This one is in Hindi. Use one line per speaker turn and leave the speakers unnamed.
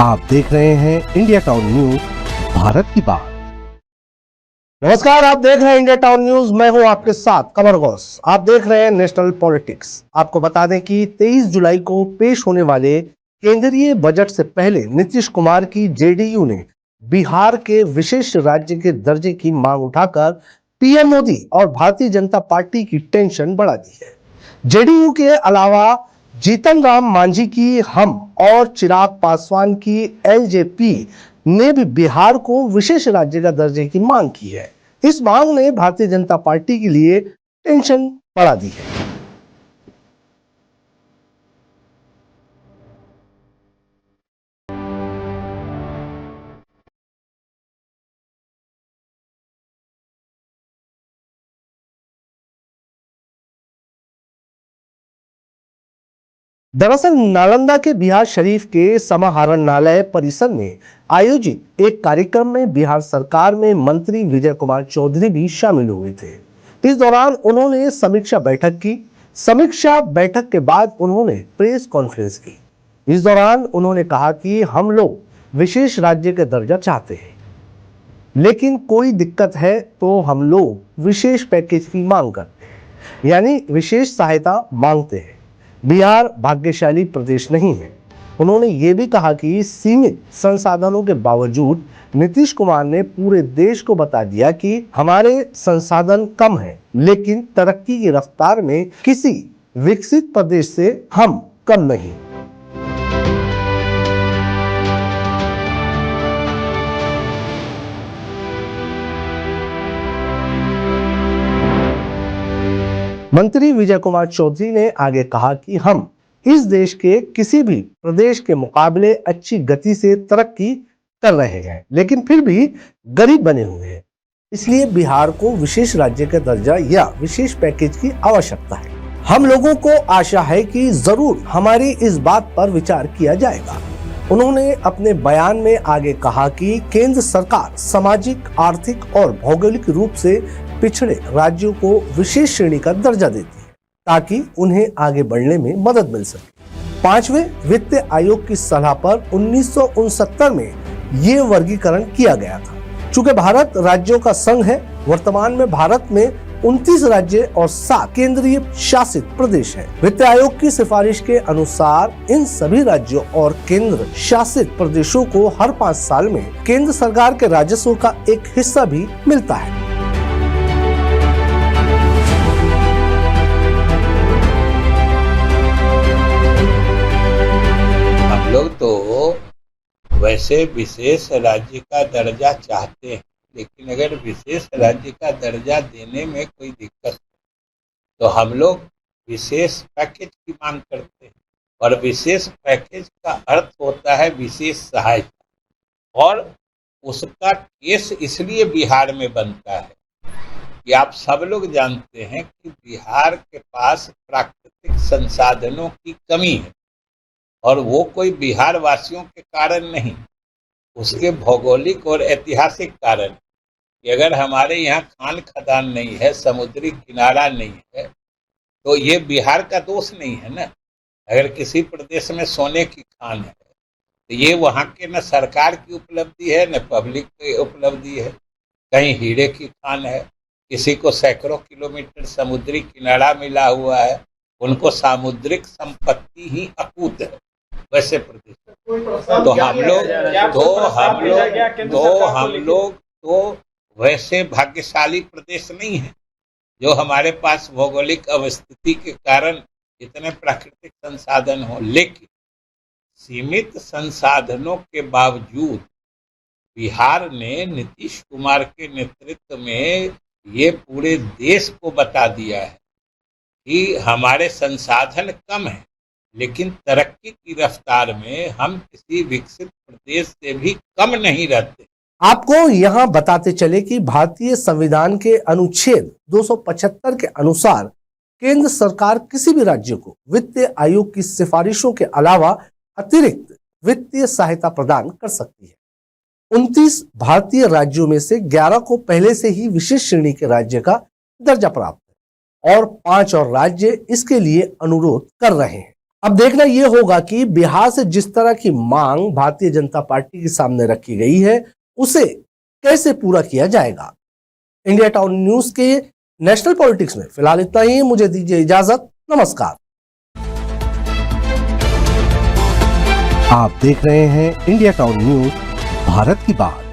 आप देख रहे हैं इंडिया टाउन न्यूज, भारत की बात। नमस्कार, आप देख रहे हैं इंडिया टाउन न्यूज। मैं हूं आपके साथ कमर गौस। आप देख रहे हैं नेशनल पॉलिटिक्स। आपको बता दें कि 23 जुलाई को पेश होने वाले केंद्रीय बजट से पहले नीतीश कुमार की जेडीयू ने बिहार के विशेष राज्य के दर्जे की मांग उठाकर पीएम मोदी और भारतीय जनता पार्टी की टेंशन बढ़ा दी है। जेडीयू के अलावा जीतन राम मांझी की हम और चिराग पासवान की एलजेपी ने भी बिहार को विशेष राज्य का दर्जे की मांग की है। इस मांग ने भारतीय जनता पार्टी के लिए टेंशन बढ़ा दी है। दरअसल नालंदा के बिहार शरीफ के समाहरणालय परिसर में आयोजित एक कार्यक्रम में बिहार सरकार में मंत्री विजय कुमार चौधरी भी शामिल हुए थे। इस दौरान उन्होंने समीक्षा बैठक की। समीक्षा बैठक के बाद उन्होंने प्रेस कॉन्फ्रेंस की। इस दौरान उन्होंने कहा कि हम लोग विशेष राज्य का दर्जा चाहते हैं, लेकिन कोई दिक्कत है तो हम लोग विशेष पैकेज की मांग करते हैं, यानी विशेष सहायता मांगते हैं। बिहार भाग्यशाली प्रदेश नहीं है। उन्होंने ये भी कहा कि सीमित संसाधनों के बावजूद नीतीश कुमार ने पूरे देश को बता दिया कि हमारे संसाधन कम हैं, लेकिन तरक्की की रफ्तार में किसी विकसित प्रदेश से हम कम नहीं। मंत्री विजय कुमार चौधरी ने आगे कहा कि हम इस देश के किसी भी प्रदेश के मुकाबले अच्छी गति से तरक्की कर रहे हैं, लेकिन फिर भी गरीब बने हुए हैं। इसलिए बिहार को विशेष राज्य का दर्जा या विशेष पैकेज की आवश्यकता है। हम लोगों को आशा है कि जरूर हमारी इस बात पर विचार किया जाएगा। उन्होंने अपने बयान में आगे कहा कि केंद्र सरकार सामाजिक, आर्थिक और भौगोलिक रूप से पिछड़े राज्यों को विशेष श्रेणी का दर्जा देती है, ताकि उन्हें आगे बढ़ने में मदद मिल सके। 5वें वित्त आयोग की सलाह पर 1969 में ये वर्गीकरण किया गया था। चूंकि भारत राज्यों का संघ है, वर्तमान में भारत में 29 राज्य और 7 केंद्रीय शासित प्रदेश हैं। वित्त आयोग की सिफारिश के अनुसार इन सभी राज्यों और केंद्र शासित प्रदेशों को हर 5 साल में केंद्र सरकार के राजस्व का एक हिस्सा भी मिलता है।
हम लोग तो वैसे विशेष राज्य का दर्जा चाहते हैं, लेकिन अगर विशेष राज्य का दर्जा देने में कोई दिक्कत है तो हम लोग विशेष पैकेज की मांग करते हैं। और विशेष पैकेज का अर्थ होता है विशेष सहायता, और उसका केस इसलिए बिहार में बनता है कि आप सब लोग जानते हैं कि बिहार के पास प्राकृतिक संसाधनों की कमी है, और वो कोई बिहार वासियों के कारण नहीं, उसके भौगोलिक और ऐतिहासिक कारण कि अगर हमारे यहाँ खान खदान नहीं है, समुद्री किनारा नहीं है, तो ये बिहार का दोष नहीं है ना। अगर किसी प्रदेश में सोने की खान है तो ये वहाँ के न सरकार की उपलब्धि है न पब्लिक की उपलब्धि है। कहीं हीरे की खान है, किसी को सैकड़ों किलोमीटर समुद्री किनारा मिला हुआ है, उनको सामुद्रिक संपत्ति ही अकूत है। वैसे प्रदेश हम लोग तो वैसे भाग्यशाली प्रदेश नहीं है जो हमारे पास भौगोलिक अवस्थिति के कारण इतने प्राकृतिक संसाधन हो, लेकिन सीमित संसाधनों के बावजूद बिहार ने नीतीश कुमार के नेतृत्व में ये पूरे देश को बता दिया है कि हमारे संसाधन कम है, लेकिन तरक्की की रफ्तार में हम किसी विकसित प्रदेश से भी कम नहीं रहते।
आपको यहां बताते चले कि भारतीय संविधान के अनुच्छेद 275 के अनुसार केंद्र सरकार किसी भी राज्य को वित्त आयोग की सिफारिशों के अलावा अतिरिक्त वित्तीय सहायता प्रदान कर सकती है। 29 भारतीय राज्यों में से 11 को पहले से ही विशेष श्रेणी के राज्य का दर्जा प्राप्त है और 5 और राज्य इसके लिए अनुरोध कर रहे हैं। अब देखना यह होगा कि बिहार से जिस तरह की मांग भारतीय जनता पार्टी के सामने रखी गई है उसे कैसे पूरा किया जाएगा। इंडिया टाउन न्यूज के नेशनल पॉलिटिक्स में फिलहाल इतना ही। मुझे दीजिए इजाजत। नमस्कार। आप देख रहे हैं इंडिया टाउन न्यूज, भारत की बात।